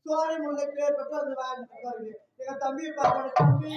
சோலை முல்லை பேர் பட்டு வந்து வாங்கிட்டு எங்க தம்பியை பார்க்கணும் தம்பி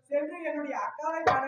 சென்று என்னுடைய அக்காவை காண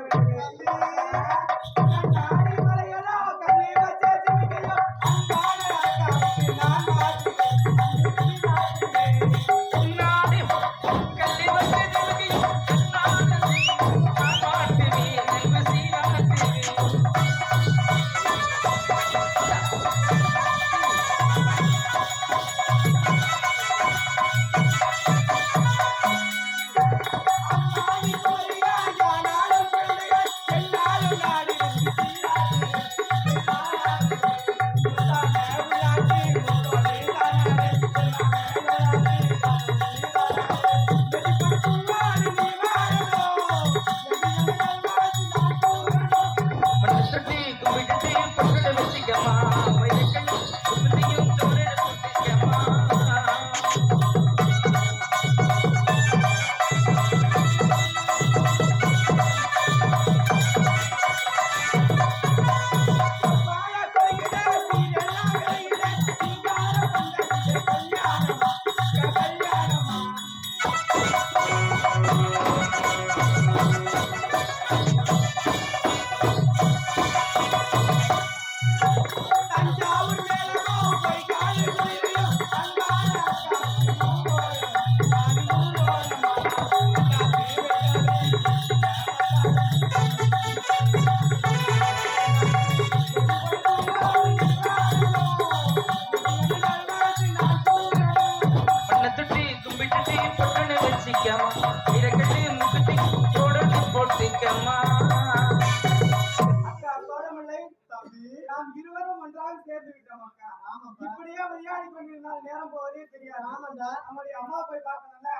இப்படியே விளையாடி கொண்டிருந்தால் நேரம் போவதே தெரியாது. ஆமாண்டா, நம்முடைய அம்மா போய் பார்க்கணும்ல.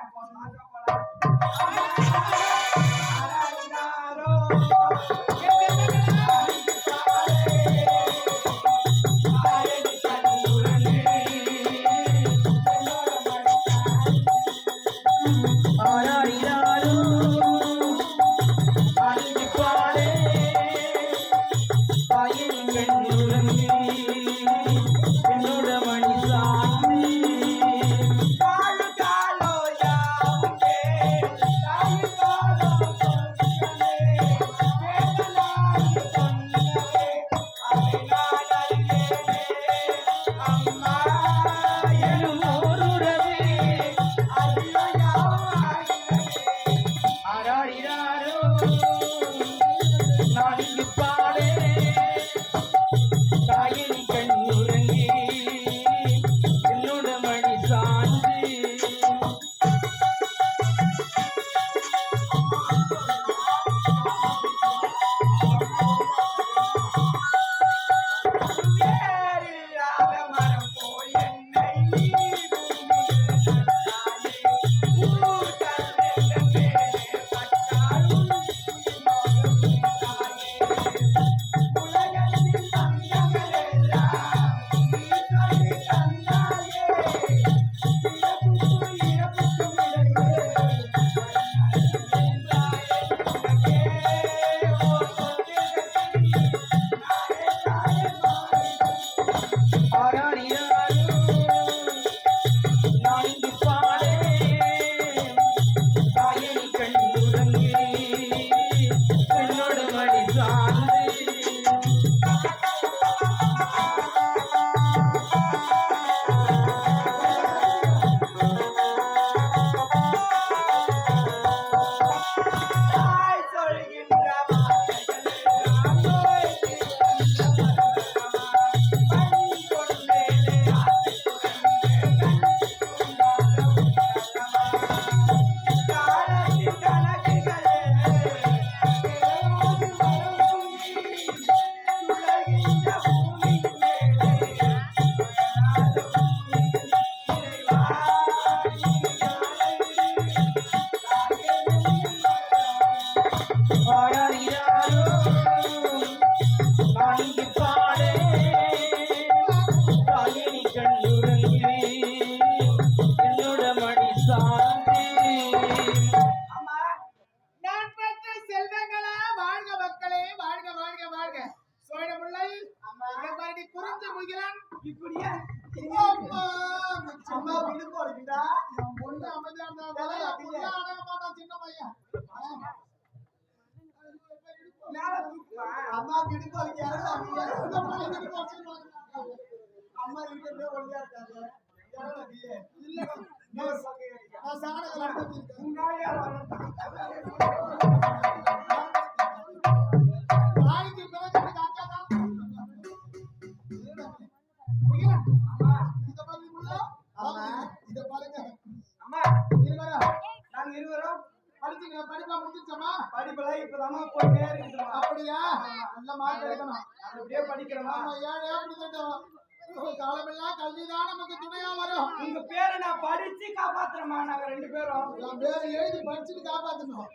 என்னோட மணி அடங்க மாட்டான் சின்ன பையன். அம்மா இடுப்பு வலிக்காது அம்மா இருக்கிறதே ஒல்லியா இருக்காங்க நான் சாணகம் நாளைக்கு பிறகு இத பாருங்க அம்மா நாங்க இருவரும் படிச்சீங்களா? படிப்பா முடிச்சிச்சோமா? படிப்பெல்லாம் இப்பதான் போயிட்டே இருக்குமா? அப்படியா? நல்ல மார்க் எடுக்கணும். அப்படியே படிக்கிறோமா? ஆமா, ஏழே படிக்கட்டும். காலமெல்லாம் கல்விதான் நமக்கு துணையா வரும். உங்க பேரை நான் படிச்சு காப்பாத்துறோமா? நாங்க 2 பேரும் என் பேரை எழுதி படிச்சுட்டு காப்பாத்தணும்.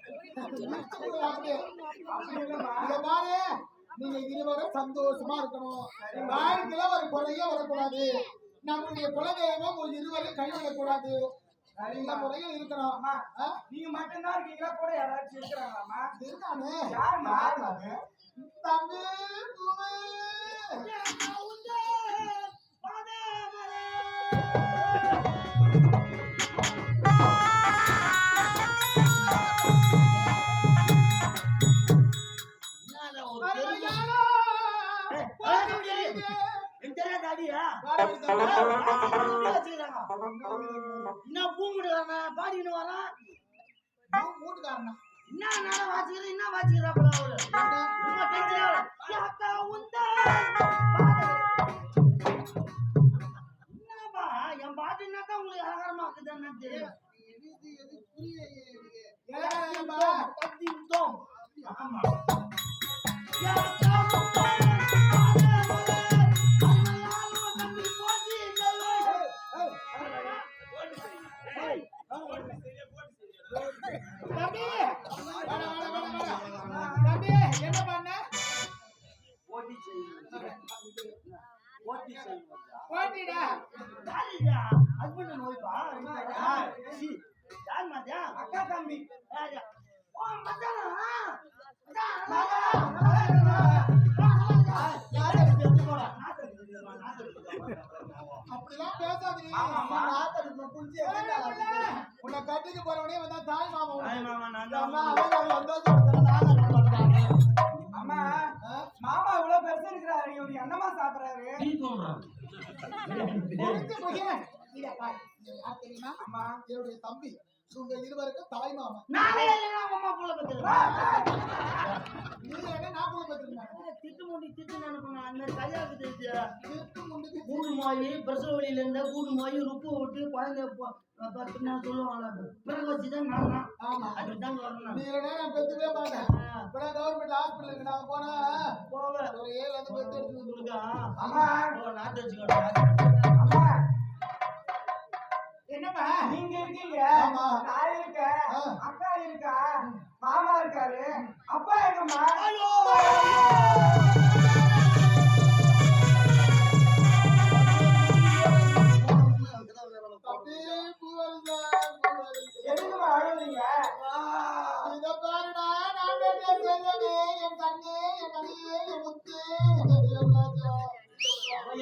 இத பாரு, நீங்க இருவரும் சந்தோஷமா இருக்கணும். வாழ்க்கையில ஒரு குறையே வரக்கூடாது. நம்முடைய குலதெய்வம் ஒரு இருவரும் கைவிடக்கூடாது. நல்ல முறையில் இருக்கணும். நீங்க மட்டும்தான் இருக்கீங்களா? கூட யாராச்சும் இருக்கிறாங்களாமா? இருக்கானே. யாருமா? தம்பி என்ன பூமுடுறாங்க பாடின்னு வரான் மூட்டுக்காரனா என்ன நேரம் வாசிக்கிறேன் என்ன வாசிக்கிறாப்பல அவரு ரொம்ப டென்ஷன் என்னப்பா என் பாட்டு என்னக்கா உங்களுக்கு அலங்காரமா இருக்குதுன்னு தெரியும் கத்தி விட்டோம் ஆமா என்ன பண்ண போட்டிடா ஹஸ்பண்ட் நோய்ப்பா யார் மாத்தியா அக்கா தம்பி அப்படிலாம் பேசாதீங்க. உன்னை கட்டிக்கு போறவனே வந்தா தாய் மாமா அம்மா மாமா இவ்வளவு பெருசா இருக்கிறாரு. இவரு என்னமா சாப்பிடுறாரு? தெரியுமா? அம்மா என்னுடைய தம்பி உங்க இருவருக்கும் தாய் மாமா. நானே அம்மா புள்ள பத்திரமா நீ என்ன நான் புள்ள பத்திரமா திட்டு முண்டி திட்டு நினைப்பேன் அந்த கையாக்கு தெரிஞ்சு திட்டு முண்டி கூடு மோயி பிரசவ வழியில இருந்த கூடு மோயி ருப்பு விட்டு குழந்தை பத்துனா சொல்லுவாங்களா பிறகு வச்சுதான் நான் தான் ஆமா அதுதான் வரணும் நீ நேரம் பெத்துவே மாட்டேன் இப்ப கவர்மெண்ட் ஹாஸ்பிட்டலுக்கு நாங்க போனா போவேன் ஒரு 7 வந்து பெத்து எடுத்து உங்களுக்கு அம்மா நாட்டு வச்சுக்கோங்க அம்மா என்னப்பா நீங்க இருக்கீங்க, ஆமா. நான் இருக்கேன், அக்கா இருக்கா, மாமா இருக்காரு, அப்பா எங்கம்மா? எதுக்குமா அழுவீங்க? இத பாருடா நான் பெற்ற செல்வமே என் கண்ணே என் கண்ணியே என் முத்து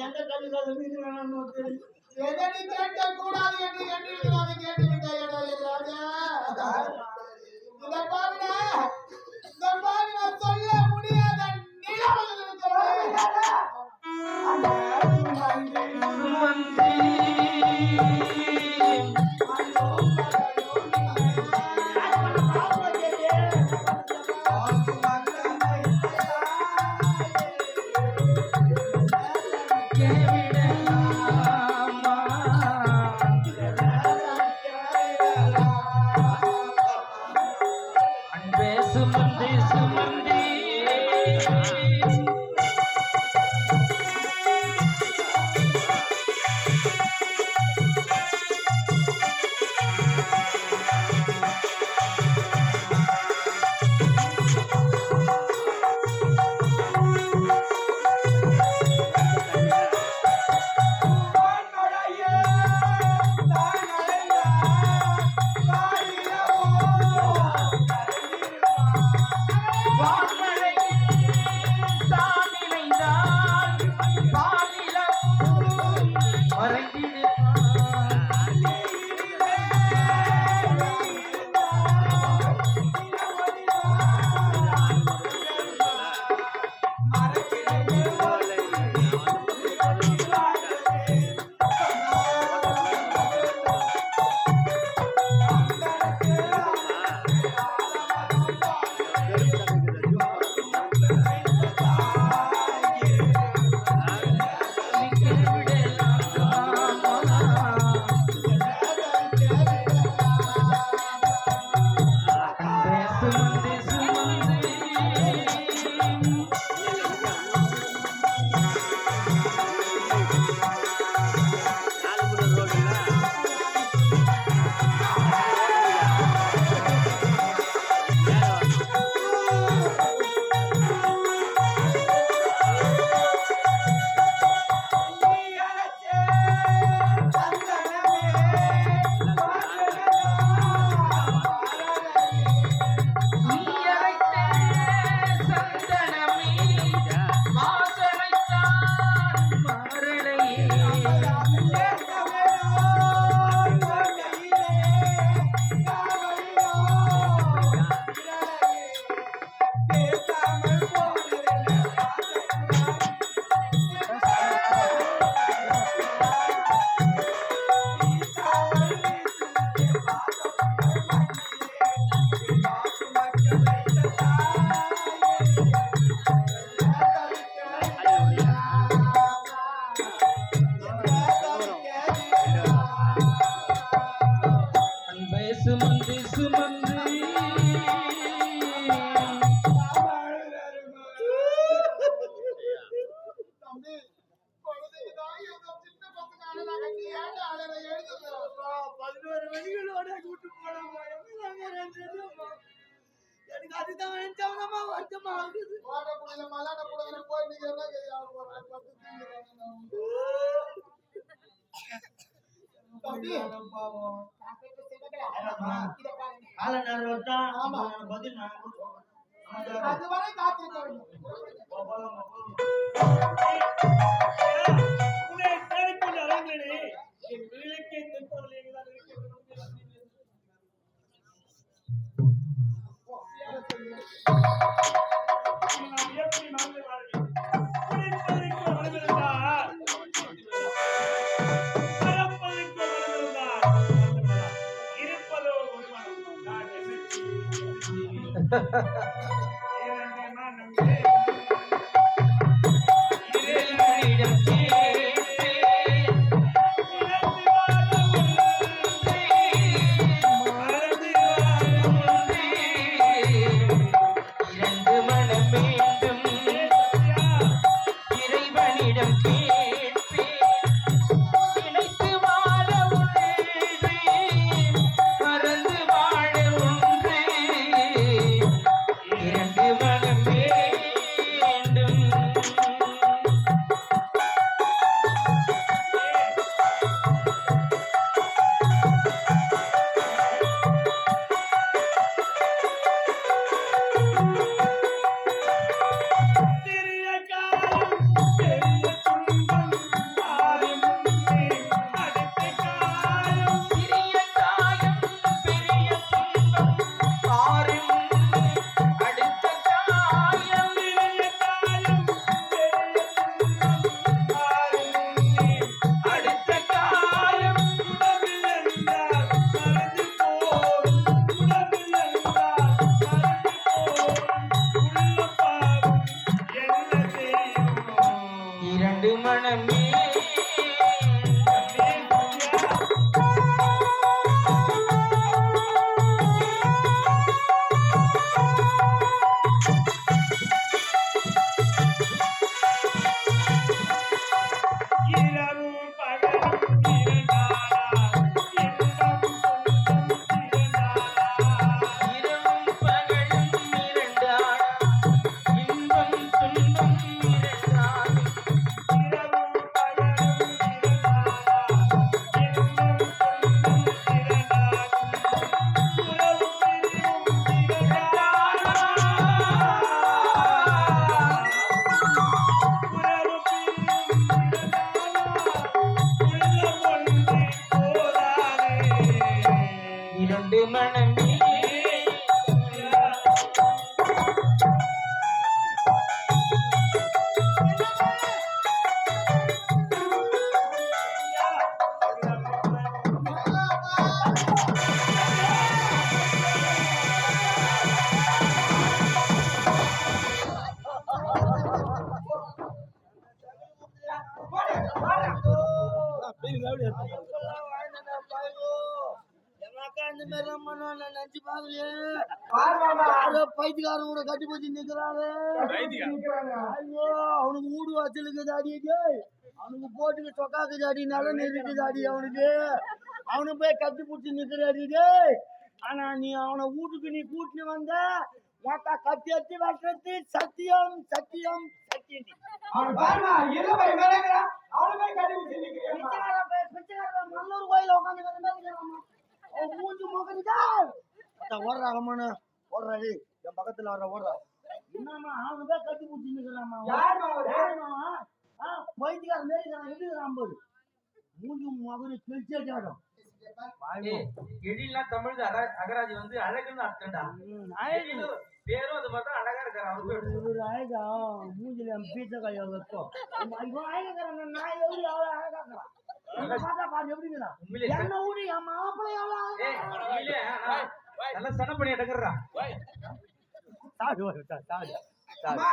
எந்த கல்வி வீடு வேணும்னு தெரியும் எதை நீ கேட்க கூடாது என்று எண்ணிருக்கிறாங்க கேட்டுவிட்டாய் ராஜா இத பாருடா இந்த பாரு நான் சொல்ல முடியாத நிலவில் இருக்கிறேன் சுமந்து சுமந்து தம்பி, குழந்தைக்குதான் ஏதோ சின்ன பசங்க அழறாங்க. நீ ஏன்டா அழற? எழுதுறா. 11 மணிகளோட கூட்டு போனோம்மா. எனக்கு அதுதான் நினைச்சவங்கம்மா வருத்தமா ஆகுது. ஓடக்குடியில மல்லாட்ட புடுங்கிட்டு போய் நீங்க என்ன பட்டு தீங்கிறாங்க. தம்பி, பாவம். நான் கேட்ட சிவகலா. இதை பாருங்க. கால நேரம் வந்தா ஆமா. பதில் நான் சொல்றேன். அதுவரை காத்திருக்க வேண்டும். உன்னை தேடிக்கொண்டு அலைந்தேனே, என் பிள்ளைக்கு நிற்பவர்கள் எங்களால் இருக்கிறது. நான் எப்படி மறந்து வாழ்வேன்? குடிப்பதற்கு மனமிருந்தால், மறப்பதற்கு மனமிருந்தால், இருப்பதோ ஒரு மனம். நான் என்ன செய்வேன்? இறைவனிடம் கேட்பேன் இரண்டு மனம் வேண்டும் இறைவனிடம் கேட்பேன் இணைத்து வாழ ஒன்று மறந்து வாழ ஒன்று இரண்டு மனம் வேண்டும் சிறிய காலம் பெரிய துன்பம் ஆறும் முன்னே அடுத்த காலம் சிறிய காயம் பெரிய துன்பம் ஆறு முன்னே அடுத்த காயம் சிறிய காலம் பெரிய துன்பம் ஆறும் முன்னே அடுத்த காயம் உடம்பில் என்றால் மறந்து போகும் உடம்பில் என்றால் மறந்து போகும் உள்ள பாவம் என்ன செய்யும் இரண்டு மனமே இரவும் பகலும் இரண்டாளா இன்பம் துன்பம் இரண்டாளா இரவும் பகலும் இரண்டானா இன்பம் துன்பம் இரண்டாகும் இரவும் பகலும் இரண்டாளா இன்பம் துன்பம் இரண்டாகும் உறவும் பிரிவும் இரண்டாளா உறவு பிரிவும் இரண்டாளா உள்ளம் ஒன்றே போதாதே இரண்டு மனமே இந்த மாதிரி எல்லாம் பண்ணுவான் நான் நினைச்சு பாக்கலையே. பாரு மாமா. யாரோ பைத்தியக்காரன் கூட கட்டி போச்சு நிக்கிறாரு. நிக்கிறாங்க. ஐயோ அவனுக்கு ஊடு வாசலுக்கு தாடி அவனுக்கு போட்டுக்கு சொக்காக்கு தாடி நல்ல இருக்கு தாடி அவனுக்கு அவனுக்கு போய் கட்டி பிடிச்சி நிக்கிறாடி டேய். ஆனா நீ அவனை வீட்டுக்கு நீ கூட்டின்னு வந்த மொத்த கத்தி எடுத்து வைக்கிறது சத்தியம் சத்தியம் சத்தியம் அவன் பாருமா, எல்ல போய் மேல இருக்கிறான். அவனை போய் கட்டி பிடிச்சு நிக்கிறியாம்மா. பிச்சைக்காரன் மல்லூர் கோயில உட்காந்து மூஞ்சி மோக்கடிதா ஓடுறாங்கம்மாண்ணா ஓடுறாடி என் பக்கத்துல வர்ற ஓடுறா என்னம்மா அவனுக்கு கட்டி பிடிச்சி நிக்கிறாமா யாரும்மா அவரு? பைத்தியக்காரன் மாரி இருக்கிறான் எப்படி இருக்கிறான் போது மூஞ்சி மகனு கிழிச்சே கேடும் எழில்னா தமிழ் அகராஜி வந்து அழகுன்னு அர்த்தம்டா பேரும் அது மாதிரி அழகா இருக்காரு அவருக்கு இவரு அழகா மூஞ்சில பீச்சக்காய வைப்போம் இவன் அழகாக்கிறேன் நான் எப்படி அவ்வளவு அழகாக்குறான் பார்த்தா பாரு எப்படி இருக்கிறான் உண்மையிலே என்ன ஊடி என் மாப்பிள்ளை எவ்வளவு உண்மையிலே நல்லா சன பண்ணி எடுக்கிறா அம்மா,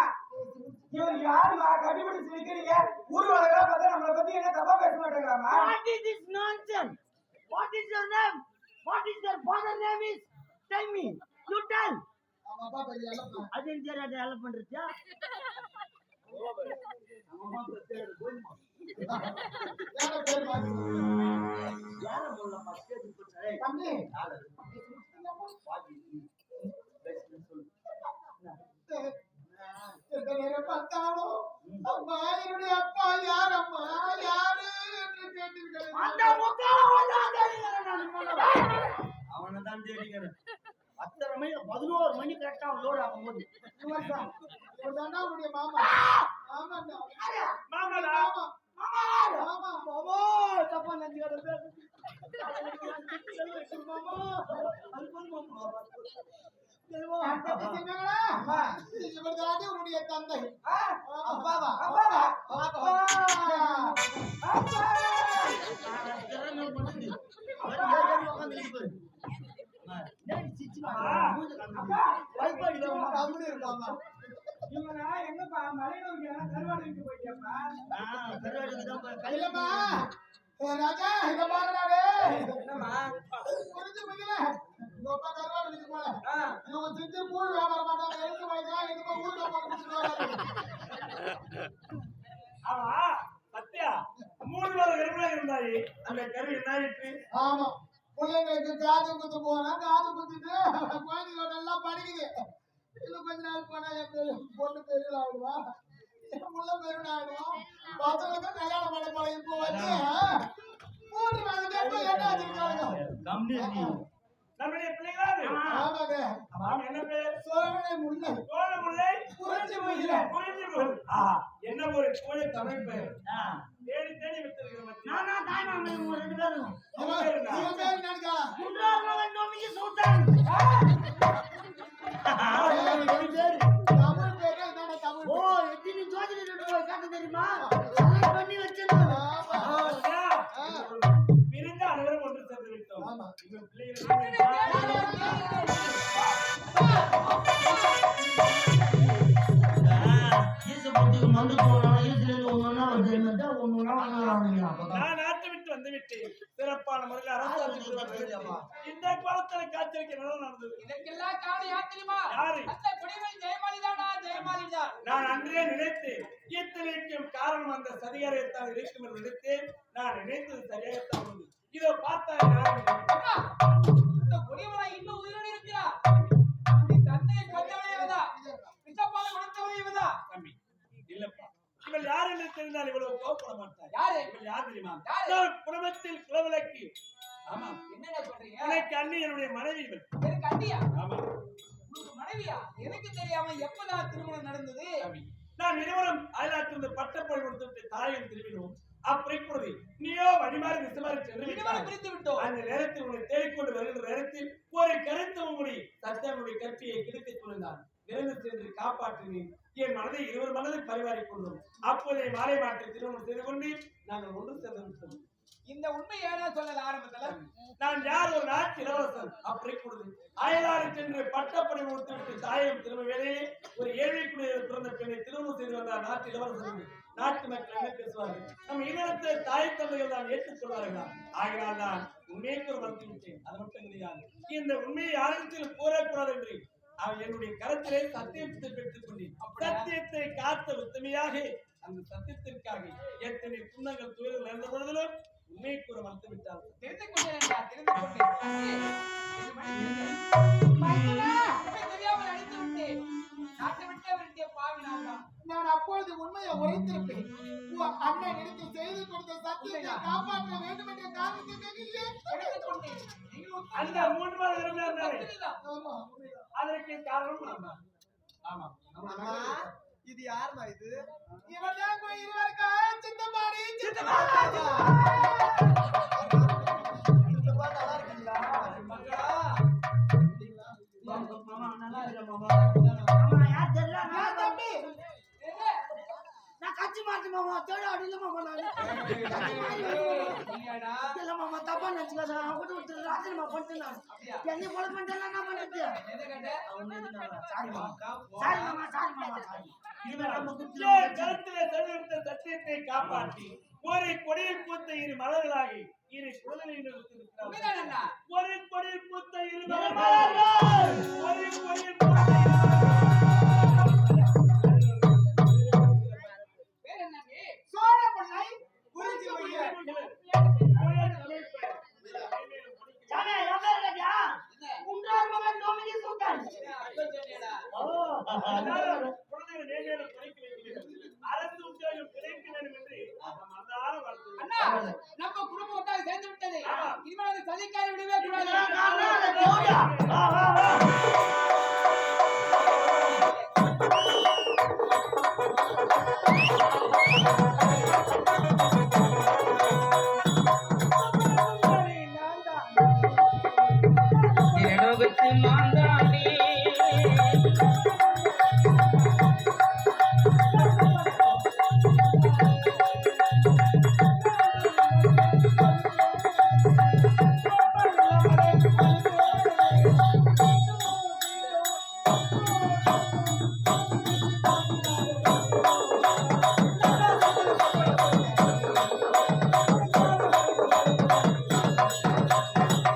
இவர் யாரும்மா கட்டி பிடிச்சு நிக்கிறீங்க? ஊர் வழக்கா பார்த்தா நம்மளை பத்தி என்ன தப்பா பேச மாட்டேங்கிறாமா? What is this nonsense? What is your name? What is your father name is? Tell me. You tell. அவங்க அப்பா பேரு எல்லப்பா. அது என்ன தெரியாது ஹெல்ப் பண்றச்சா? யார பேரு மாத்தி. யார போல பஸ்ட் போச்சே. தம்பி. எந்த நேரம் பார்த்தாலும் அம்மா என்னுடைய அப்பா யார் அம்மா யாரு என்று கேட்டீர்கள். அந்த முக்கால அவனை தான் தேடிக்கிறேன். 11 மணி கரெக்டா லோட் ஆகும்போது இவர்தான் உன்னுடைய மாமா. ஆமாண்டா. மாமாடா. மாமா. மாமா. மாமா தப்பா நினைச்சுக்காத பேசு. மாமா அது மாமா. இவர்தான் உன்னுடைய தந்தை. அப்பாவா அப்பா. அப்படி இருக்காங்க. இவனா எங்கப்பா மலையில கருவாடு விட்டு போயிட்டியாப்பா? இல்லம்மா ராஜா இத பாருடாடே. என்னம்மா? புரிஞ்சு போகல. உங்க அப்பா கருவாடு விட்டு போல. இவங்க செஞ்சு மூணு வியாபாரம் பண்ணாங்க. எதுக்கு வைக்கிறா எதுக்கு ஊர்ல போட்டு கொடுத்துருவாங்க. ஆமா சத்யா 3 வாரம் கருவிழா இருந்தாரு. அந்த கருவி என்ன ஆயிடுச்சு? ஆமா பிள்ளைங்களுக்கு காது குத்து போனா காது குத்திட்டு குழந்தைங்க நல்லா படிக்குது. இன்னும் கொஞ்ச நாள் போனா என் பேரு பொண்ணு பெரிய ஆயிடுவா, என் புள்ள பெருனா ஆயிடுவான். பசங்களுக்கு கல்யாணம் பண்ண போல. இப்போ வந்து 3 மாதம் கேட்ப என்ன வச்சிருக்காங்க. நம்முடைய பிள்ளைகளா அது? ஆமாங்க. ஆமா என்ன பேர்? சோழனை முல்லை. சோழ முல்லை குறிஞ்சி முல்லை. குறிஞ்சி முல்லை. என்ன ஒரு கோழி தமிழ் பெயர். தேடி தேடி வித்திருக்கிற மச்சி. நானா தாய் மாமா இவங்க ரெண்டு பேரும். இவன் பேர் என்னக்கா? முன்னாள் மகன் நோமிக்கு சுல்தான். தமிழ் பேரு என்னடா தமிழ்? ஓ எத்தனை ஜோதிட ரெண்டு போய் காட்ட தெரியுமா? செலக்ட் பண்ணி வச்சிருந்தாங்க. பிரிந்த அனைவரும் ஒன்று சேர்ந்து விட்டோம். ஆமா. இவன் பிள்ளைகள் மந்து போனாலும் ஈஸில ஒண்ணுன்னா வந்து என்னது ஒண்ணுன்னா நான் நாட்டை விட்டு வந்து விட்டேன். சிறப்பான முறையில் அரசாங்கம் இந்த காலத்துல காய்ச்சலுக்கு என்ன நடந்தது? இதற்கெல்லாம் காரணம் யார் தெரியுமா? யாரு? அந்த குடிமை ஜெயமாலிதானா? ஜெயமாலிதா. நான் அன்றே நினைத்தேன் இத்தனைக்கும் காரணம் அந்த சதிகாரியத்தான் இருக்கும் என்று நினைத்தேன். நான் நினைத்தது சரியாகத்தான் இருந்தது. இதோ பார்த்தா அம்மா, இந்த குடிமலை இன்னும் உயிரோடு இருக்கிறா. உன்னுடைய தந்தையை கொல்லவளையவதா? பிச்சப்பாலை கொடுத்தவளையவதா? தம்பி இல்லப்பா, இவள் யார் என்று தெரிந்தால் இவ்வளவு கோபப்பட மாட்டார். யாரு? இவள் யார் தெரியுமா? யாரு? நான் குடும்பத்தில் குலவிளக்கு. ஆமா, என்னடா சொல்றீங்க? எனக்கு அண்ணி என்னுடைய மனைவி இவள். எனக்கு அண்ணியா? ஆமா உங்களுக்கு மனைவியா? எனக்கு தெரியாம எப்பதான் திருமணம் நடந்தது? தம்பி, நான் இருவரும் அயலாற்றிருந்து பட்டப்பொழி கொடுத்துவிட்டு தாயும் திரும்பினோம். அப்படி இப்பொழுது நீயோ வழிமாறி நிச்சயமாக சென்று இருவரும் விட்டாய். பிரிந்து விட்டோம். அந்த நேரத்தில் உன்னை தேடிக்கொண்டு வருகின்ற நேரத்தில் ஒரு கருத்து முடி சத்தியனுடைய கற்பியை கிழக்கு துணிந்தான். விரைந்து சென்று காப்பாற்றினேன். என் மனதை இருவர் மனதை பரிமாறிக் கொண்டோம். அப்போதே மாலை மாற்றி திருமணம் செய்து கொண்டு நாங்கள் ஒன்று சேர்ந்து விட்டோம். இந்த உண்மை ஏன்னா சொல்லல ஆரம்பத்துல? நான் யார் ஒரு நாட்டு இளவரசன். அப்படி கொடுது அயலாறு சென்று பட்டப்படை கொடுத்துவிட்டு தாயம் திரும்ப வேலையே ஒரு ஏழை குடியில் பிறந்த பெண்ணை திருமணம் செய்து வந்தார் நாட்டு இளவரசன். நாட்டு மக்கள் என்ன பேசுவார்கள்? நம்ம இனத்தை தாய் தந்தைகள் தான் ஏற்றுக்கொள்வார்களா? ஆகினால் நான் உண்மைக்கு ஒரு மறுத்து விட்டேன். அது மட்டும் கிடையாது, இந்த உண்மையை யாரிடத்தில் கூறக்கூடாது என்று அவன் என்னுடைய கரத்திலே சத்தியத்தை பெற்றுக் கொண்டேன். சத்தியத்தை காத்த உத்தமையாக அந்த சத்தியத்திற்காக எத்தனை துன்பங்கள் துயர்கள் நடந்த பொழுதிலும் உண்மையை கூற மறுத்து விட்டார். தெரிந்து கொண்டேன், தெரிந்து கொண்டேன். தெரியாமல் அடித்து விட்டேன். நாட்டை விட்டு விட்டிய பாவினாங்க. நான் அப்பொழுது உண்மையை உரைத்திருப்பேன். அண்ணன் எனக்கு செய்து கொடுத்த சத்தியத்தை காப்பாற்ற வேண்டும் என்ற காரணத்துக்காக எடுத்துக் கொண்டேன். நீங்கள் அந்த 3 மாத இருந்தாரு. ஆமா. அதற்கு காரணம் ஆமா. ஆமா அம்மா, இது யாருமா இது? இவன் தான் இருவருக்கா சித்தப்பாடி சித்தப்பா நல்லா இருக்கீங்களா? மகளா? மாமா நல்லா இருக்க மாமா. மாமா யார் தெரியல நான் தம்பி. என்ன? நான் கட்சி மாத்து மாமா தேட அடியில மாமா நான் நீயாடா? இல்ல மாமா தப்பா நினைச்சுக்காத. அவங்க விட்டு ராத்திரிமா பண்ணிட்டு நான் அப்படியா? என்ன கொலை பண்ணிட்டேன் என்ன பண்ணுறது? என்ன கேட்ட? சாரி மாமா சாரி மாமா சாரி. இனிமே நம்ம கருத்திலே செலவிட்ட சத்தியத்தை காப்பாற்றி ஒரு கொடியில் பூத்த இரு மலர்களாகி இரு குழந்தைகள் உண்மைதான் அண்ணா. ஒரு கொடியில் பூத்த இரு மலர்கள் ஒரு கொடியில் பூத்த பேர் என்னங்க? சோழ பொண்ணை குறிச்சி வைக்க சாமி யாரா இருக்கயா குண்டார் மகன் நோமினி சுல்தான் அர்த்தம் சொன்னேடா. குழந்தைகள் நேரடியாக படிக்க வைக்கிறீர்கள். அரசு உத்தியோகம் கிடைக்க வேண்டும் என்று மனதார வாழ்த்துகிறேன். அண்ணா, நம்ம குடும்பம் ஒன்றாக சேர்ந்து விட்டது. இனிமேல் அந்த சதிக்காரை விடவே கூடாது. தேவடியா வா வா வா இரவத்து மாந்தாடி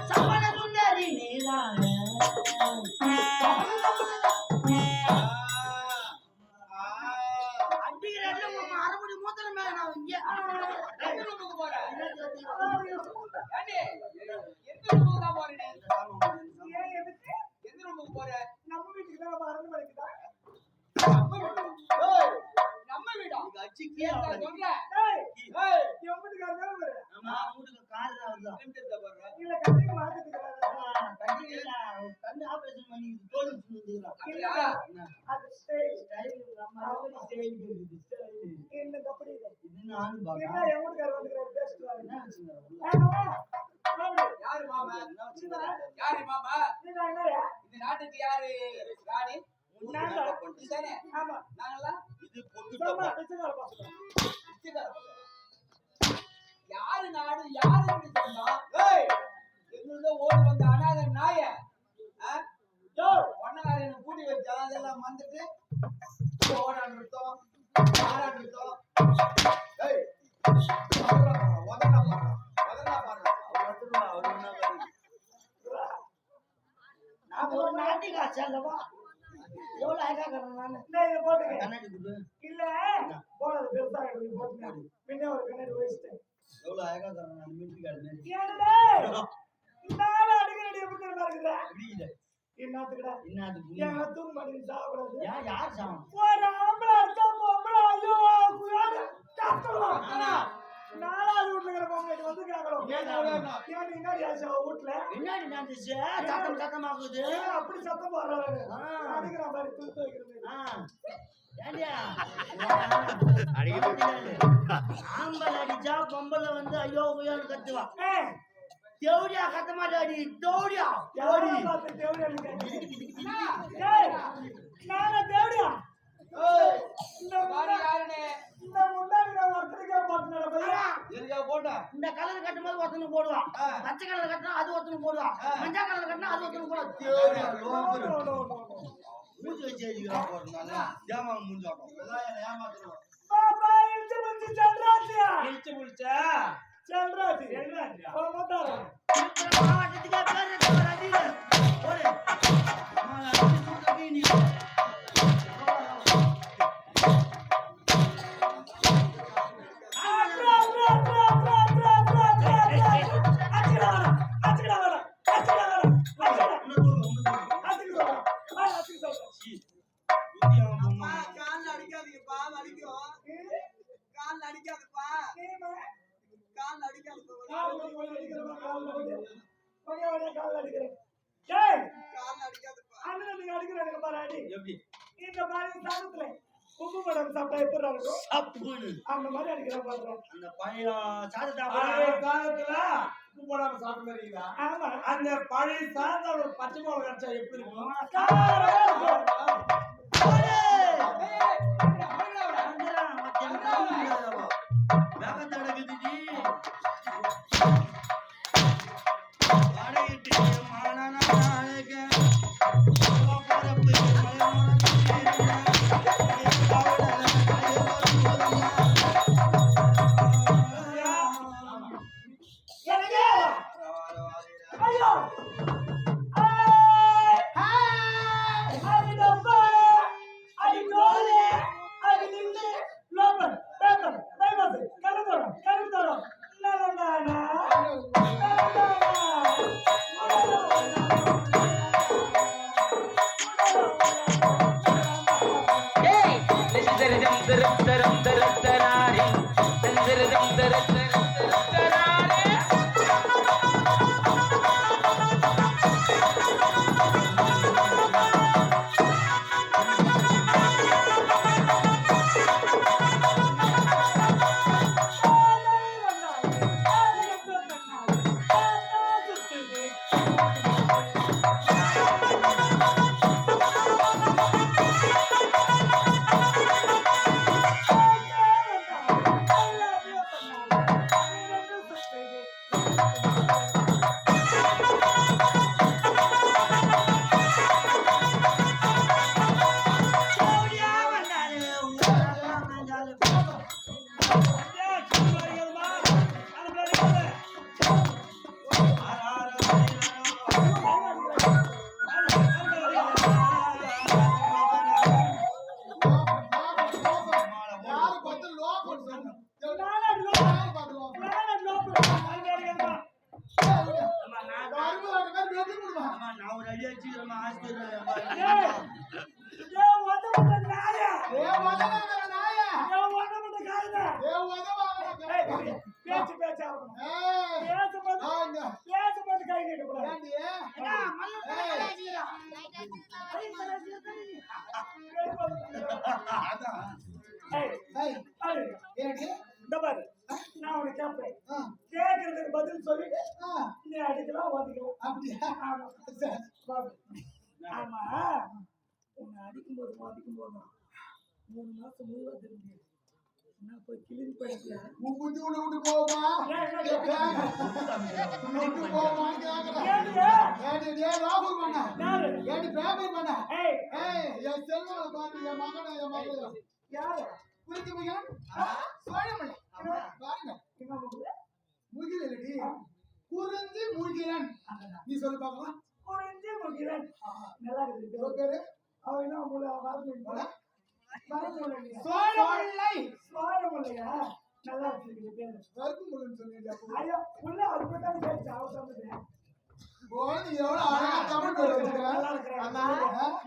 சமண சுந்தரி நீதானே அடிக்கிறேன் உங்க அரைமுடி மூத்தல மேல நான் இங்க எந்த ரூமுக்கு போற? ஏண்டி? எந்த ரூமுக்கு தான் போற நீ? ஏன் எதுக்கு எந்த ரூமுக்கு போற? நம்ம வீட்டுக்கு தான் மறந்து மணிக்குதான் நம்ம வீடா? அச்சிக்கே ஏன் நான் சொல்றேன்? என் வீட்டுக்காரர் தான் வரு. ஆமா உங்களுக்கு கால் தான் இல்ல கட்டிக்கு மாத்திட்டு கண்ணு ஆபரேஷன் பண்ணி தோல் வந்துக்கிறான் அப்படியா? அது ஸ்டைல் ஸ்டைல் நம்ம ஸ்டைல் என்ன அப்படி இது இது நான் என்ன பாக்க என் வீட்டுக்காரர் வந்துக்கிறாரு பேசிட்டு வாங்க என்ன வச்சுங்க யாரு மாமா? யாரு மாமா? நீங்க என்னையா இந்த நாட்டுக்கு யாரு ராணி? நான்தான். நீதானே? ஆமா நாங்கெல்லாம் இது பொட்டு சும்மா பிச்சைக்கார பசங்க பிச்சைக்காரன். யாரு நாடு யாரு இப்படி சொன்னா? எங்களுடைய ஓடி வந்த அனாதை நாய ஒன்னகார என்ன கூட்டி வச்சா அதெல்லாம் வந்துட்டு ஓடான் நிறுத்தம் ஆறான் நிறுத்தம் நான் ஒரு நாட்டிகா செல்லவா எவ்வளவு அழகா கறேன் நானு நான் இதை போட்டுக்க கண்ணாடி குடு இல்ல போனது பெருசா எடுத்து போட்டுங்க பின்ன ஒரு கண்ணாடி வச்சுட்டேன் எவ்வளவு அழகா கறேன் நான் மில்க் கார்டு மாதிரி ஏன்டா நாளை அடிக்கடி எப்படி தெரியுமா இருக்குதா புரியல என்னத்துக்குடா என்னது ஏன் தூங்க மாட்டேங்குது சாப்பிடாது யார் சாமம் ஒரு ஆம்பளை அடிச்சா பொம்பளை ஐயோ குயாரு கத்தலாம் நாலாவது வீட்டுல இருக்கிற பொம்பளை வந்து கேட்கணும் ஏன் நீ என்ன ஆசை வீட்டுல என்னடி நடந்துச்சு சத்தம் சத்தமாக்குது ஏன் அப்படி சத்தம் போடுறாரு அடிக்கிற மாதிரி துத்து வைக்கிறது ஏண்டியா ஆம்பளை அடிச்சா பொம்பளை வந்து ஐயோ குயான்னு கத்துவா தேவடியா கத்த மாட்டாடி தேவடியா தேவடி யாரையும் பார்த்து தேவடியா ஏய் நானே தேவடியா இந்த பாரு யாருன்னு இந்த முன்னாடி நான் ஒருத்தருக்கே போட்டுனேன் பையா எதுக்காக போட்டா இந்த கலர் கட்டும் போது ஒருத்தனுக்கு போடுவான் பச்சை கலர் கட்டினா அது ஒருத்தனுக்கு போடுவான் மஞ்சள் கலர் கட்டினா அது ஒருத்தனுக்கு போடுவான் தேவடியா மூஞ்சி வச்சு எழுதிக்கிறான் போறதுனால ஜாமான் மூஞ்சாட்டம் ஏமாத்துறோம் பாபா இழுத்து முடிச்சு செல்றாச்சியா இழுத்து முடிச்சா செல்றாச்சி செல்றாச்சியா? மாட்டாரா மாவட்டத்துக்கே பேர் எடுத்து அடியில போடு நீ கால்ல அடிக்காதீங்கப்பா வலிக்கும் கால்ல அடிக்காதப்பா கால்ல அடிக்காதப்பா கால்ல அடிக்காதப்பா எப்படி இந்த மாதிரி சாதத்துல உப்பு படம் சாப்பிட்டா எப்படி இருக்கும் அப்புன்னு அந்த மாதிரி அடிக்கிற பாக்குறோம் அந்த பழைய சாதத்தை பழைய காலத்துல உப்பு போடாம சாப்பிட்டு இருக்கீங்களா? ஆமா அந்த பழைய சாதம் ஒரு பச்சை மிளகா கிடைச்சா எப்படி இருக்கும்? மாணவ அடியாச்சுக்கிறமா ஆஸ்திரேலியா ஏய், ஏன் உதவுற நாயே? ஏ உதவாங்கற நாயே ஏன் உதவுற காயதே? ஏ உதவாங்கற ஏய், பேச்சு பேச்சு ஆகணும். ஏய் பேசும்போது ஆங்க பேசும்போது கை நீட்டக்கூடாது. ஏண்டி ஏய், ஏய் அடு. ஏண்டி இந்த பாரு, நான் உனக்கு கேட்பேன். ஆ கேட்கறதுக்கு பதில் சொல்லிட்டு ஆ நீ அடிக்கலாம் ஒதுக்கலாம். அப்படியே ஆமா. சரி பாரு. ஆமா, உன்னை அடிக்கும்போது மதிக்கும்போது 3 மாசம் முழுவா தெரிஞ்சு நான் போய் கிளீன் பண்ணிக்கிறேன். உன் புத்தி விட்டு போமா விட்டு போமான்னு கேக்குறேன் ஏண்டி டே ராகுல் பண்ண யாரு? ஏண்டி பேப்பர் பண்ண ஏய், ஏய் என் செல்வனை பாரு என் மகனை என் மகள் யாரு? குறிச்சி முகிலன் சோழமலை பாருங்க எங்க போகுது? முகில் இல்லடி குறிஞ்சி முகிலன் நீ சொல்லு பார்க்கலாம் குறைஞ்சு முகிலன். நல்லா இருக்குது. எவ்வளவு பேரு அவன் என்ன வரது வரது சோழமலை சோழமல்லையா? நல்லா வச்சிருக்கீங்க பேரு. வர்க்கு முருகன் சொன்னீங்க ஐயோ, உள்ள அது மட்டும் கேட்டு அவசரம். போது எவ்வளவு அழகா தமிழ் பேர் நல்லா வச்சிருக்கேன் இருக்கிறேன். அண்ணா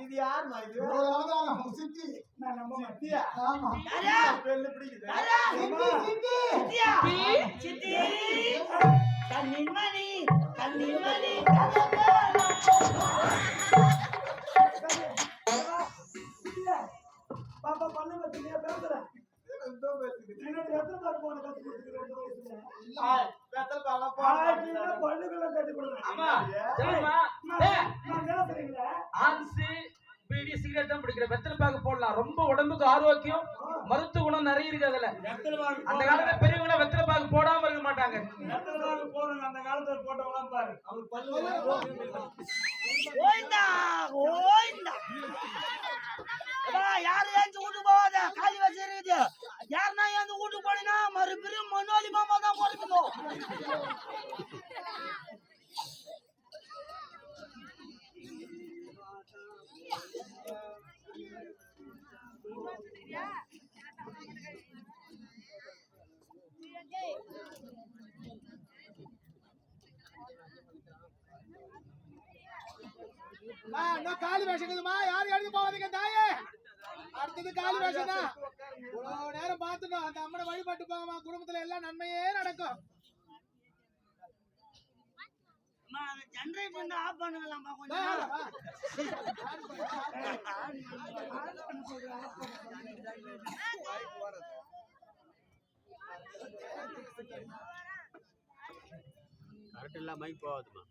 இது யாருமா இது இவ்வளவு அவதாரம் சித்தி நான் நம்ப மாட்டேன். சித்தியா ஆமா பெண்ணு பிடிக்குது சித்தி சித்தி கண்ணிமணி கண்ணிமணி பாப்பா பண்ணு வச்சுக்கியா பேசுறேன். என்னோட எத்தனை பேர் போன கத்து கொடுத்துக்கிறேன் 2 வயசுல. வெத்தல் பாலா ஆயிரத்துல பல்லுகளை கட்டி கொடுக்குறேன். ஆமா தெரியுமா நான் என்ன தெரியுங்களா? ஆன்சி பீடி சிகரெட் தான் பிடிக்கிற வெத்தலை பாக்கு போடலாம் ரொம்ப உடம்புக்கு ஆரோக்கியம் மருத்துவ குணம் நிறைய இருக்கு அதுல அந்த காலத்துல பெரியவங்க வெத்தலை பாக்கு போடாம இருக்க மாட்டாங்க போடுங்க அந்த காலத்துல போட்டவங்க பாரு அவர் பல்லு ஓய்ந்தா ஓய்ந்தா யாரு ஏஞ்சி வீட்டு போவாத காலி வச்சிருக்குது யாருன்னா ஏந்து வீட்டு போனீங்கன்னா மறுபடியும் மனோலி மாமா தான் பிறக்கணும் இன்னும் காலி வேஷக்குதுமா யாரும் எழுதி போவாதீங்க தாயே அடுத்தது காலி வேஷம் தான் இவ்வளவு நேரம் பார்த்துட்டோம் அந்த அம்மனை வழிபட்டு போகமா குடும்பத்துல எல்லாம் நன்மையே நடக்கும் ஜெனரேட்டர் ஆஃப் பண்ணுங்களாம்பா வா, கொஞ்சம் வா. கரெக்ட் இல்ல மைக் போகாதுமா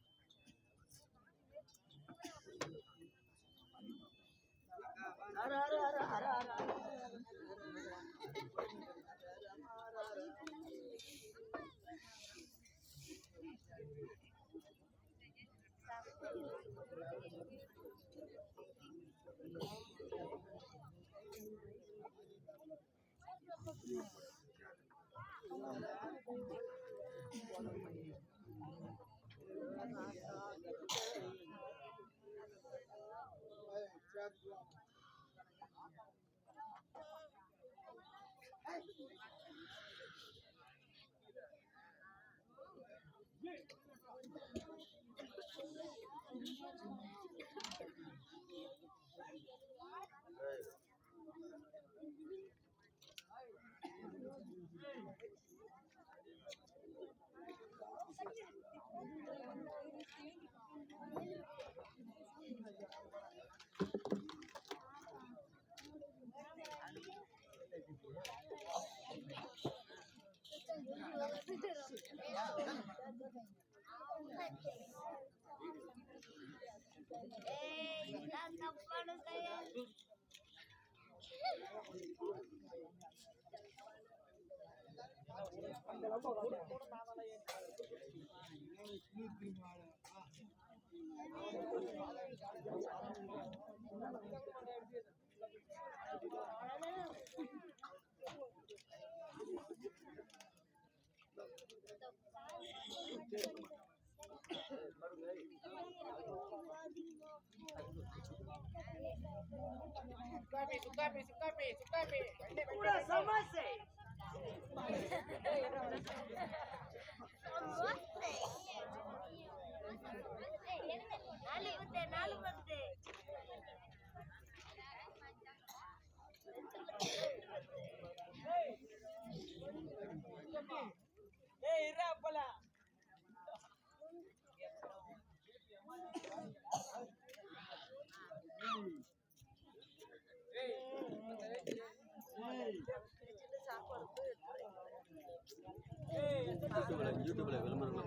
யூடியூப்ல விளம்பரங்களை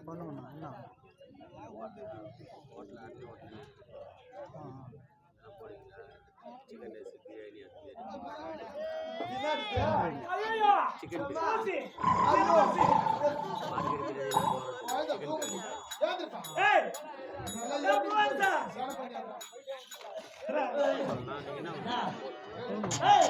பண்ணுங்கண்ணா சிக்கன் ரைஸ் பிரியாணி ஐயோ சிக்கன் பாசி மார்க்கெட் பிரியாணி ஏய் நல்லா போறதா ஏய்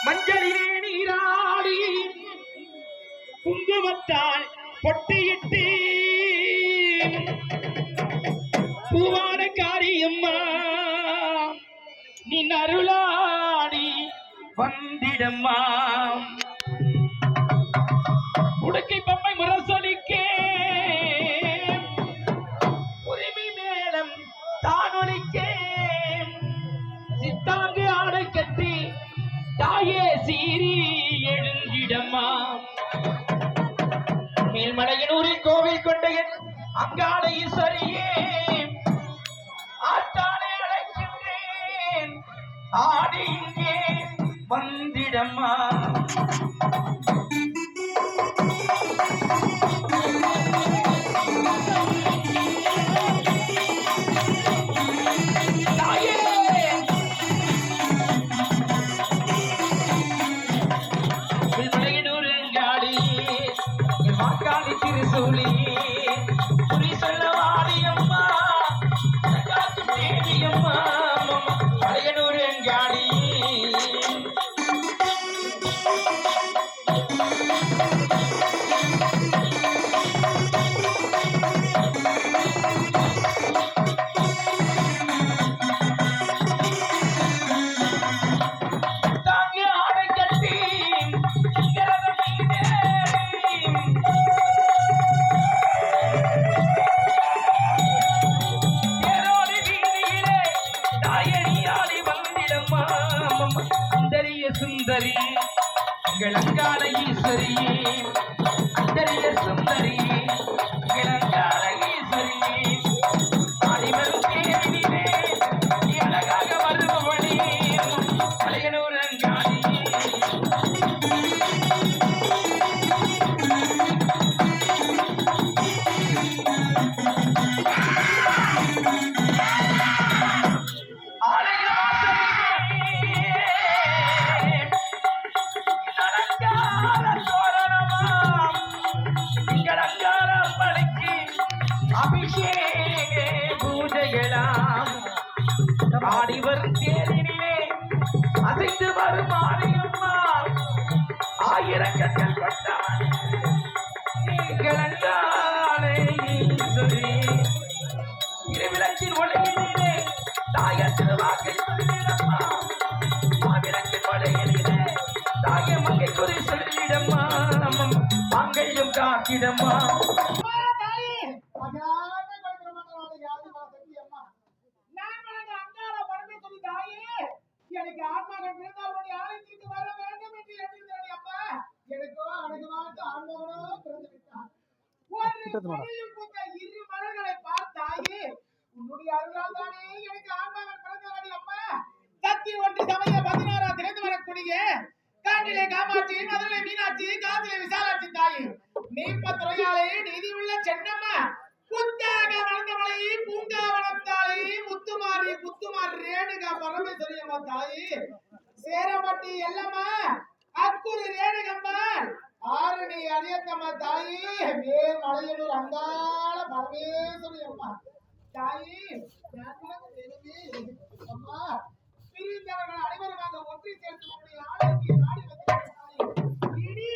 மஞ்சளிலே நீராடி குங்குமத்தால் பொட்டியிட்டு பூவான காரியம்மா நீ அருளாடி வந்திடம்மா உடுக்கை பொம்மை முரசொலிக்கே உரிமை மேளம் தானொலிக்கே சித்தாங்கு ஆடை கட்டி தாயே சீரி எழுந்திடம்மா அங்காள ஈஸ்வரியே ஆட்டாளை அழைக்கின்றேன் ஆடி இங்கே வந்திடம்மா திருசூலி குறி சொல்ல வாடியம்மா காத்து தேடியம்மா அலையனூர் எங்காடி தாங்கி ஆடை கட்டி சுந்தரி இளங்கால ஈஸ்வரியே அந்தரிய சுந்தரி இளங்கால ஈஸ்வரியே அடிவரும் தேவிலே அழகாக வருபவளே அலையனூர் அங்காடி அபிஷேக பூஜைகளாம் ஆடி வரும் தேரிலே அசைந்து வரும் மாரியம்மா ஆயிரக்கணக்கில் கொண்டான் இருவிளக்கின் ஒளியிலே தாயத்தின் வாக்கை சொல்லிடம்மா மாவிளக்கின் ஒளியிலே தாய மங்கை குறி சொல்லிடம்மா மங்கையும் காக்கிடம்மா எனக்கு ஆத்மாக்கள் பிறந்தால் ஆலயத்திற்கு வர வேண்டும் என்று எண்ணுகிறேன் அப்பா. எனக்கோ அழகுவாட்டு ஆன்மகனோ பிறந்து விட்டான். ஒரு மலையில் பூத்த இரு மலர்களை பார்த்தாயே உன்னுடைய அருளால் தானே எனக்கு ஆன்மகன் பிறந்தாடி அப்பா. சக்தி ஒன்று சமய 16 திறந்து வரக்கூடிய காட்டிலே காமாட்சி, மதுரை மீனாட்சி, காதிலே விசாலாட்சி தாயே, நீப்பத்துறையாலே நீதி உள்ள சென்னம்மா, புத்தாக வளர்ந்தவளை பூங்காவனத்தாளே, முத்துமாரி புத்துமாரி ரேணுகா பரமேஸ்வரி அம்மா தாயே, சேரமட்டி எல்லம்மா, அக்குரு ரேணுகம்மா, ஆரணி அரியத்தம்மா தாயே, மேல் மலையனூர் அங்காள பரமேஸ்வரி அம்மா தாயே, அம்மா பிரிந்தவர்கள் அனைவருமாக ஒற்றி சேர்த்து நம்முடைய ஆலயத்தை நாடி வந்திருக்கிறார்கள். இனி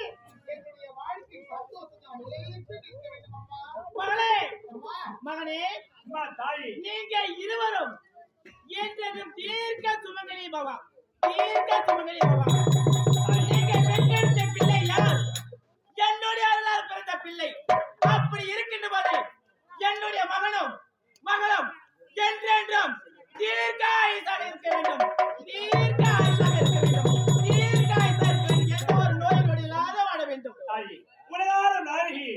என்னுடைய வாழ்க்கை சந்தோஷம் நிலைத்து நிற்க வேண்டும் அம்மா. மகனே அம்மா தாயி நீங்க இருவரும் என்றதும் தீர்க்க சுமங்கலி பவா, தீர்க்க சுமங்கலி பவா. நீங்க பெற்றெடுத்த பிள்ளை யார்? என்னுடைய அருளால் பிறந்த பிள்ளை. அப்படி இருக்கின்ற போது என்னுடைய மகனும் மகளும் என்றென்றும் தீர்க்காயுசாக இருக்க வேண்டும், தீர்க்காயுசாக இருக்க வேண்டும், தீர்க்காயுசாக இருக்க வேண்டும். எந்த ஒரு நோய் நொடியில்லாத வாழ வேண்டும். தாயி உலகார நாயகி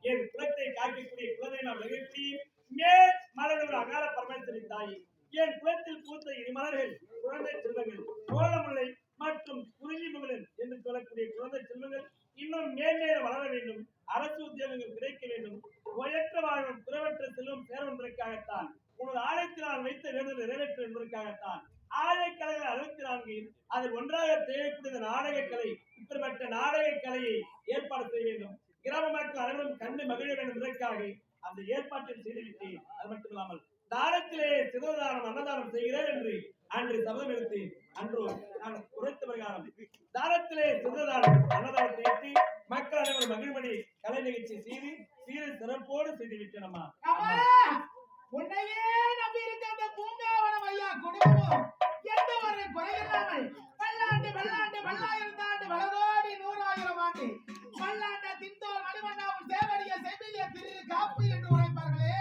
என் குலத்தை காக்கக்கூடிய குலத்தை நாம் நிகழ்த்தி மேல் மலர்கள் அகால பரமேஸ்வரி தாயி, என் குலத்தில் பூத்த இனிமலர்கள் குழந்தை செல்வங்கள் கோலமுல்லை மற்றும் குறிஞ்சி மகளிர் என்று சொல்லக்கூடிய குழந்தை செல்வங்கள் இன்னும் மேன்மேலும் வளர வேண்டும், அரசு உத்தியோகங்கள் கிடைக்க வேண்டும், உயற்ற வாழ்வும் பிறவற்ற செல்வம் சேரும் என்பதற்காகத்தான் உனது ஆலயத்தினால் வைத்த வேண்டுதல் நிறைவேற்றும் என்பதற்காகத்தான் ஆலயக்கலைகள் 64 அதில் ஒன்றாக தேவைக்கூடிய நாடக கலை, இப்படிப்பட்ட நாடக கலையை ஏற்பாடு செய்ய வேண்டும். கிராம மக்கள் அனைவரும் கண்டு மகிழ வேண்டும் என்பதற்காக அந்த ஏற்பாட்டில் செய்துவிட்டு அது மட்டுமில்லாமல் தானத்திலே சிவதானம் அன்னதானம் செய்கிறேன் என்று அன்று சபதம் எடுத்து அன்று நான் உரைத்த பிரகாரம் தானத்திலே சிவதானம் அன்னதானத்தை ஏற்றி மக்கள் அனைவரும் மகிழ்படி கலை நிகழ்ச்சி செய்து சீரில் சிறப்போடு செய்துவிட்டேன் அம்மா. உன்னையே நம்பி இருக்க அந்த பூங்காவனம் ஐயா குடும்பமும் எந்த ஒரு குறையில்லாமல் பல்லாண்டு பல்லாண்டு பல்லாயிரம் ஆண்டு வளரோடி 100,000 ஆண்டு பல்லாண்ட திந்தோர் மணிமண்ணாவும் சேவடிய செவிலிய திரு காப்பு என்று உரைப்பார்களே.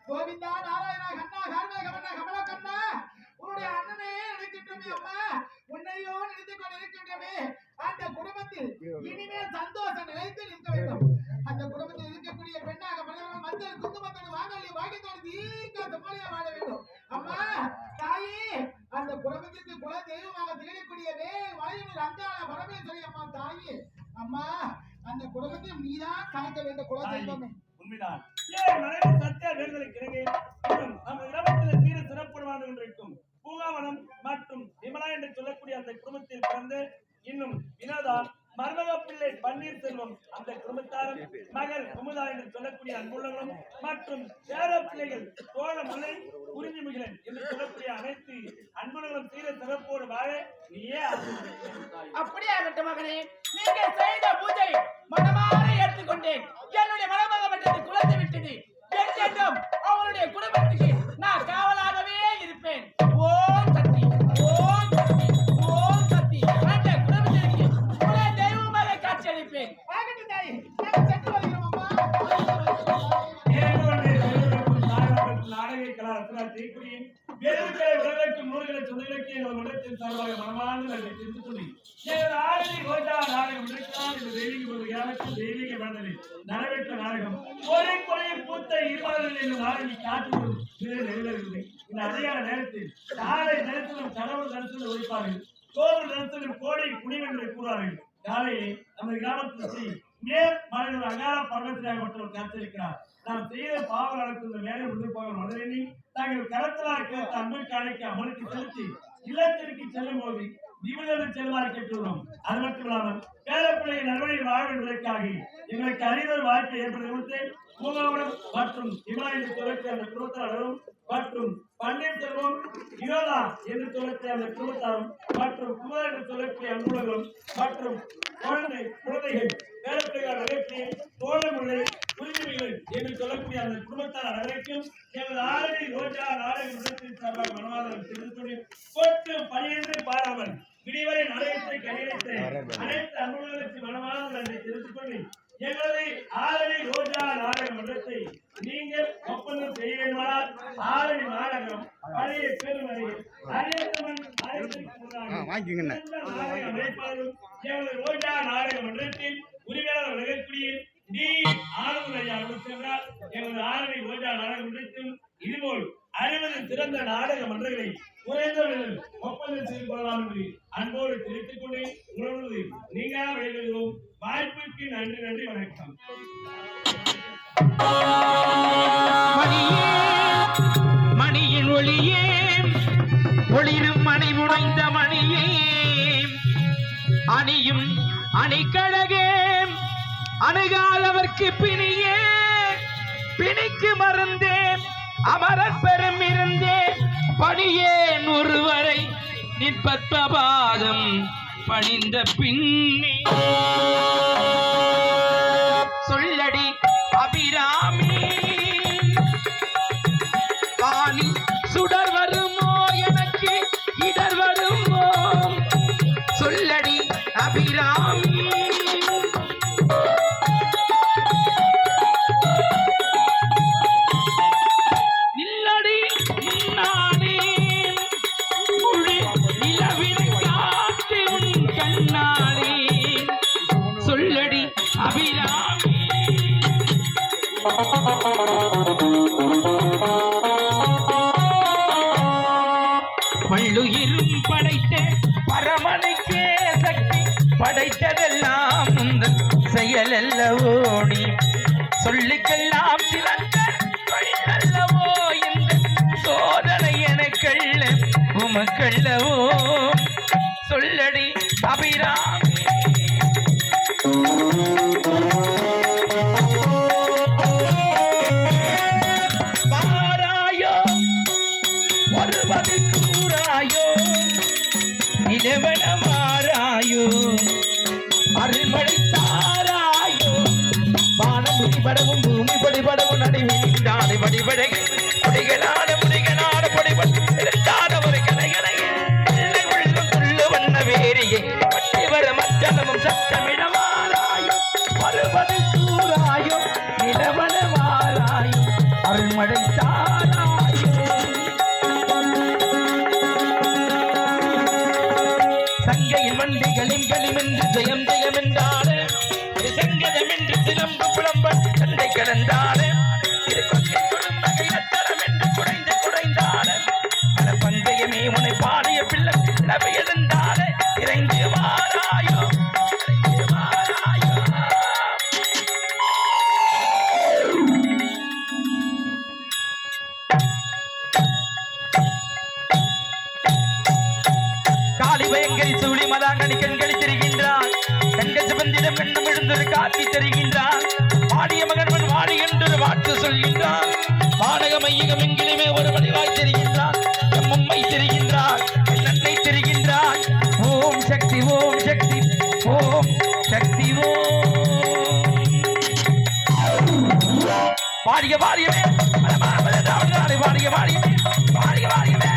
கோவிந்தா நாராயணா கண்ணா கார்மேக மன்னா கமல கண்ணா, உன்னுடைய அண்ணனே நினைக்கின்றமே அம்மா, உன்னையோ நினைத்துக் கொண்டு இருக்கின்றமே. அந்த குடும்பத்தில் இனிமேல் சந்தோஷம் நிலைத்து நிற்க வேண்டும். அந்த குடும்பத்தில் இருக்கக்கூடிய பெண்ணாக மனிதர்கள் மஞ்சள் குங்குமத்தோடு நிம்மதியா வாழ வேண்டும். அம்மா தாயே, அந்த குடும்பத்திற்கு குல தெய்வமாக திகழக்கூடிய வேல் வளைவில் அங்காள பரமேஸ்வரி அம்மா தாயே, அம்மா அந்த குடும்பத்தை நீதான் காக்க வேண்டிய குல தெய்வமே. உண்மைதான். ஏன் மனைவி சத்திய வேண்டுதலுக்கு இணங்க இன்னும் நம்ம கிராமத்தில் சீர சிறப்புடன் கொண்டிருக்கும் பூங்காவனம் மற்றும் விமலா என்று சொல்லக்கூடிய அந்த குடும்பத்தில் பிறந்து இன்னும் வினோதா மருமக பிள்ளை பன்னீர்செல்வம் அந்த குடும்பத்தாரும் மகள் குமுதா என்று சொல்லக்கூடிய அன்புள்ளங்களும் மற்றும் பேர பிள்ளைகள் தோழ முல்லை குறிஞ்சி முகிலன் என்று சொல்லக்கூடிய அனைத்து அன்புள்ளங்களும் சீர சிறப்போடு வாழ நீயே அப்படியே ஆகட்டும் மகனே. நீங்க செய்த பூஜை மனமாற ஏற்றுக்கொண்டேன். என்னுடைய மணமக மட்டத்தை குலைத்து விட்டது. என்றென்றும் அவருடைய குடும்பத்துக்கு நான் காவலாகவே இருப்பேன். ஓம் சக்தி, ஓம் சக்தி, ஓம் சக்தி. அந்த குடும்பத்திற்கு குல தெய்வமாக காட்சியளிப்பேன். ஆகட்டும் தாயே, நாங்கள் சென்று வருகிறோம் நாடக கலா தீக்குடியின் வேறுகளை உலகத்தின் நூல்களை சொந்தங்களுக்கு எங்கள் மடத்தின் சார்பாக மனமார்ந்த நன்றி தெரிந்து கொண்டேன். எனது ஆரதி ரோஜா நாடகம் இருக்கிறான் இந்த தெய்வீக ஒரு கிராமத்தில் தெய்வீக வேண்டலில் நடைபெற்ற நாடகம் ஒரே கொலையில் பூத்த இருவாளர்கள் என்று நாடகி காட்டுவது நிறைவேறுகிறது. இந்த அதிகார நேரத்தில் காலை நேரத்திலும் கடவுள் தரிசனம் ஒழிப்பார்கள், கோவில் தரிசனம் கோடை குடிவென்று கூறுவார்கள். காலையிலே நமது கிராமத்தில் ஸ்ரீ மேல் மாநில அகார பர்வத்தியாக மற்றவர் காத்திருக்கிறார். நாம் செய்த பாவம் நடக்கும் வேலை முன்னிருப்பாக மதுரையை தாங்கள் கரத்தலாக கேட்ட அன்புக்கு அழைக்க அவனுக்கு செலுத்தி இல்லத்திற்கு செல்லும் போது விமதன் செல்வாறு கேட்டுள்ளோம். அது மட்டுமில்லாமல் பேரப்பிள்ளையை நல்வழியில் வாழ என்பதற்காக எங்களுக்கு அறிதல் வாழ்க்கை ஏற்படுத்தி பூங்காவனம் மற்றும் இமாலய சொல்லக்கூடிய அந்த குடும்பத்தாரும் மற்றும் பன்னீர்செல்வம் வினோதா என்று சொல்லக்கூடிய அந்த குடும்பத்தாரும் மற்றும் குமார் என்று சொல்லக்கூடிய அன்புலகம் மற்றும் குழந்தைகள் பேரப்பிள்ளைகள் நிகழ்ச்சி தோழமுல்லை குறிஞ்சிகள் என்று சொல்லக்கூடிய அந்த குடும்பத்தார் அனைவருக்கும் எனது ஆரடி ரோஜா நாடக நிறுவனத்தின் சார்பாக மனவாதம் தெரிந்து கொண்டு கொட்டு பணியென்று பாராமல் விடிவரை நடையத்தை கையெழுத்து அனைத்து அன்புகளுக்கு மனவாத நன்றி தெரிந்து கொண்டு எங்களது ஆரடி ரோஜா நாடக மன்றத்தை நீங்கள் ஒப்பந்தம் செய்ய வேண்டுமானால் ஆரடி நாடகம் பழைய பெருமறையில் நாடக அமைப்பாளரும் எங்களது ரோஜா நாடக மன்றத்தில் உரிமையாளர் நிகழ்ச்சியில் நீ ஆளுநரையா சென்றால் எங்களது ஆரடி ரோஜா நாடக மன்றத்தில் இதுபோல் 60 சிறந்த நாடக மன்றங்களை குறைந்த விலையில் ஒப்பந்தம் செய்து கொள்ளலாம் என்று அன்போடு தெரிவித்துக் கொண்டு உணர்வது நீங்க விளைவிக்கிறோம். வாய்ப்புக்கு நன்றி நன்றி வணக்கம். மணியின் ஒளியே ஒளிரும் மணி முனைந்த மணியே அணியும் அணிக்கழகே அணுகாதவர்க்கு பிணியே பிணிக்கு மருந்தே அமரர் பெரும் இருந்தே பணியேன் ஒருவரை நிற்பத்பாதம் பணிந்த பின்னே சொல்லடி அபிராமி வாணி சுடர் வருமோ எனக்கு இடர் வருமோ சொல்லடி அபிராமி நில்லடி நானே மொழி நிலவினை காட்டு உன் கண்ணாலே சொல்லடி அபிராமி பள்ளுயிரும் படைத்த பரமனுக்கே சக்தி படைத்ததெல்லாம் உந்தன் செயலல்லவோடி சொல்லுக்கெல்லாம் சிறந்த வழியல்லவோ இந்த சோதனை எனக்கல்ல உமக்கல்லவோ சொல்லடி அபிராமி பாராயோ ஒருவதை கூறாயோ நிலவன மாறாயோ அருள்மழை தாராயோ வானம் பிடிபடவும் பூமி படிபடவும் நடைவிடாது வடிபடை முடிகளான முடிகளான படிபட்டான ஒரு கலைகளையே உள்ளம் துள்ள வண்ண வேறியே பட்டி வர மச்சனமும் சத்தமிடமாறாயோ வருவதை கூறாயோ நிலவன மாறாயோ அருள்மழை தாராயோ சங்கையில் வண்டிகளின் களிமென்று ஜெயம் ஜெயம் என்றாலே செங்கதமென்று சிலம்பு புலம்ப சண்டை கலந்தாலே இது கொங்கை கொடுந்தகை அத்தரம் என்று குறைந்த என்றொரு காட்சி தருகின்றான் பாடிய மகன் வாடி என்றொரு வாக்கு சொல்கின்றான் வானக மையகம் எங்கிலுமே ஒரு வடிவாய் தெரிகின்றான் எம் உம்மை தெரிகின்றான் என் நன்மை தெரிகின்றான் ஓம் சக்தி ஓம் சக்தி ஓம் சக்தி ஓம் பாடிய பாடியவே பாடிய பாடியவே பாடிய பாடியவே